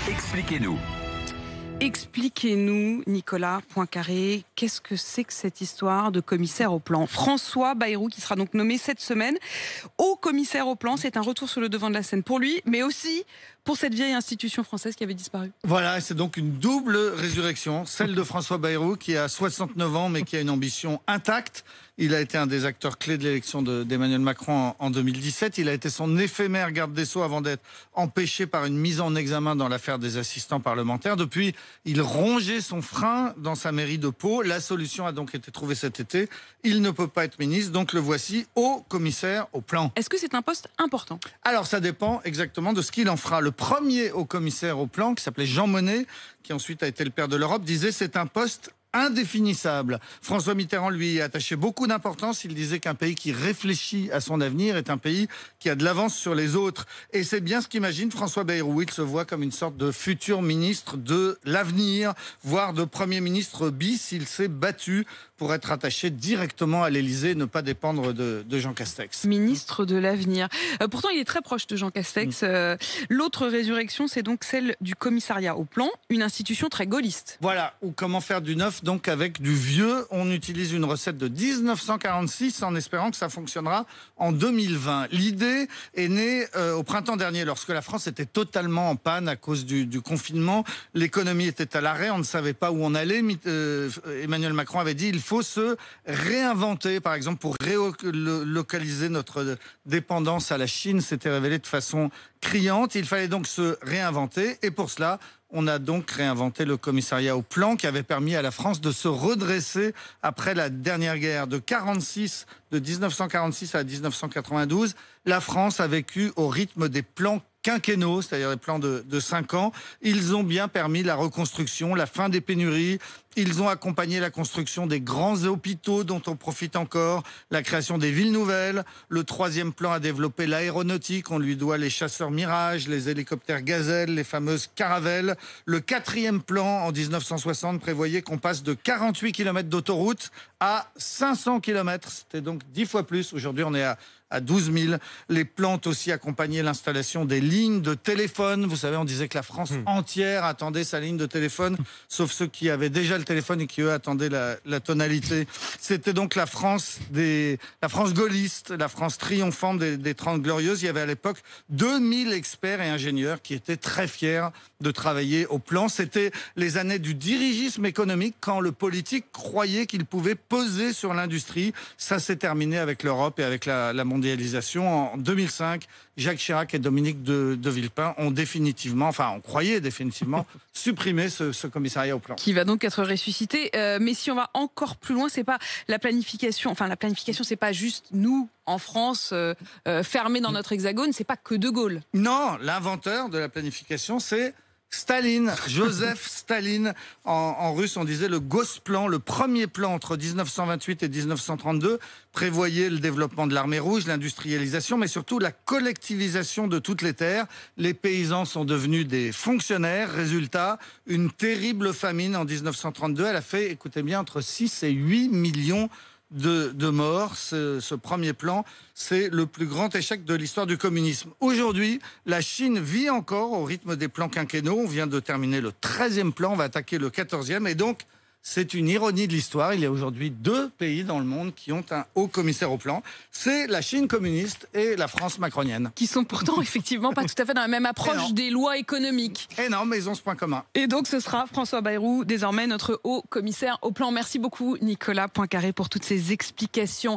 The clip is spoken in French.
Expliquez-nous. Expliquez-nous, Nicolas Poincaré, qu'est-ce que c'est que cette histoire de commissaire au plan? François Bayrou, qui sera donc nommé cette semaine haut commissaire au plan, c'est un retour sur le devant de la scène pour lui, mais aussi pour cette vieille institution française qui avait disparu. Voilà, c'est donc une double résurrection, celle de François Bayrou qui a 69 ans mais qui a une ambition intacte. Il a été un des acteurs clés de l'élection d'Emmanuel Macron en 2017. Il a été son éphémère garde des Sceaux avant d'être empêché par une mise en examen dans l'affaire des assistants parlementaires. Depuis, il rongeait son frein dans sa mairie de Pau. La solution a donc été trouvée cet été. Il ne peut pas être ministre, donc le voici haut commissaire au plan. Est-ce que c'est un poste important? Alors ça dépend exactement de ce qu'il en fera. Le premier haut commissaire au plan, qui s'appelait Jean Monnet, qui ensuite a été le père de l'Europe, disait c'est un poste indéfinissable. François Mitterrand lui attachait beaucoup d'importance. Il disait qu'un pays qui réfléchit à son avenir est un pays qui a de l'avance sur les autres. Et c'est bien ce qu'imagine François Bayrou. Il se voit comme une sorte de futur ministre de l'avenir, voire de Premier ministre bis. Il s'est battu pour être attaché directement à l'Élysée, ne pas dépendre de Jean Castex. Ministre de l'avenir. Pourtant, il est très proche de Jean Castex. L'autre résurrection, c'est donc celle du commissariat au plan, une institution très gaulliste. Voilà, ou comment faire du neuf, donc avec du vieux. On utilise une recette de 1946 en espérant que ça fonctionnera en 2020. L'idée est née au printemps dernier, lorsque la France était totalement en panne à cause du confinement. L'économie était à l'arrêt, on ne savait pas où on allait. Emmanuel Macron avait dit il faut se réinventer, par exemple, pour relocaliser notre dépendance à la Chine. C'était révélé de façon criante. Il fallait donc se réinventer. Et pour cela, on a donc réinventé le commissariat au plan qui avait permis à la France de se redresser après la dernière guerre de 1946 à 1992. La France a vécu au rythme des plans quinquennaux, c'est-à-dire les plans de 5 ans. Ils ont bien permis la reconstruction, la fin des pénuries. Ils ont accompagné la construction des grands hôpitaux dont on profite encore, la création des villes nouvelles. Le 3e plan a développé l'aéronautique. On lui doit les chasseurs Mirage, les hélicoptères Gazelle, les fameuses Caravelles. Le 4e plan, en 1960, prévoyait qu'on passe de 48 km d'autoroute à 500 km. C'était donc 10 fois plus. Aujourd'hui, on est à 12 000. Les plans ont aussi accompagné l'installation des lignes de téléphone. Vous savez, on disait que la France entière attendait sa ligne de téléphone, sauf ceux qui avaient déjà le téléphone et qui, eux, attendaient la tonalité. C'était donc la France gaulliste, la France triomphante des 30 Glorieuses. Il y avait à l'époque 2000 experts et ingénieurs qui étaient très fiers de travailler au plan. C'était les années du dirigisme économique, quand le politique croyait qu'il pouvait peser sur l'industrie. Ça s'est terminé avec l'Europe et avec la mondialisation. En 2005, Jacques Chirac et Dominique de Villepin ont définitivement, enfin on croyait définitivement, supprimé ce commissariat au plan. Qui va donc être ressuscité. Mais si on va encore plus loin, c'est pas la planification. Enfin, la planification, c'est pas juste nous, en France, fermés dans notre hexagone. C'est pas que De Gaulle. Non, l'inventeur de la planification, c'est Staline, Joseph Staline. En russe, on disait le Gosplan, le premier plan entre 1928 et 1932, prévoyait le développement de l'armée rouge, l'industrialisation, mais surtout la collectivisation de toutes les terres. Les paysans sont devenus des fonctionnaires. Résultat, une terrible famine en 1932. Elle a fait, écoutez bien, entre 6 et 8 millions de morts. Ce premier plan, c'est le plus grand échec de l'histoire du communisme. Aujourd'hui, la Chine vit encore au rythme des plans quinquennaux. On vient de terminer le 13e plan, on va attaquer le 14e. Et donc, c'est une ironie de l'histoire. Il y a aujourd'hui 2 pays dans le monde qui ont un haut commissaire au plan. C'est la Chine communiste et la France macronienne. Qui sont pourtant effectivement pas tout à fait dans la même approche des lois économiques. Et non, mais ils ont ce point commun. Et donc ce sera François Bayrou, désormais notre haut commissaire au plan. Merci beaucoup Nicolas Poincaré pour toutes ces explications.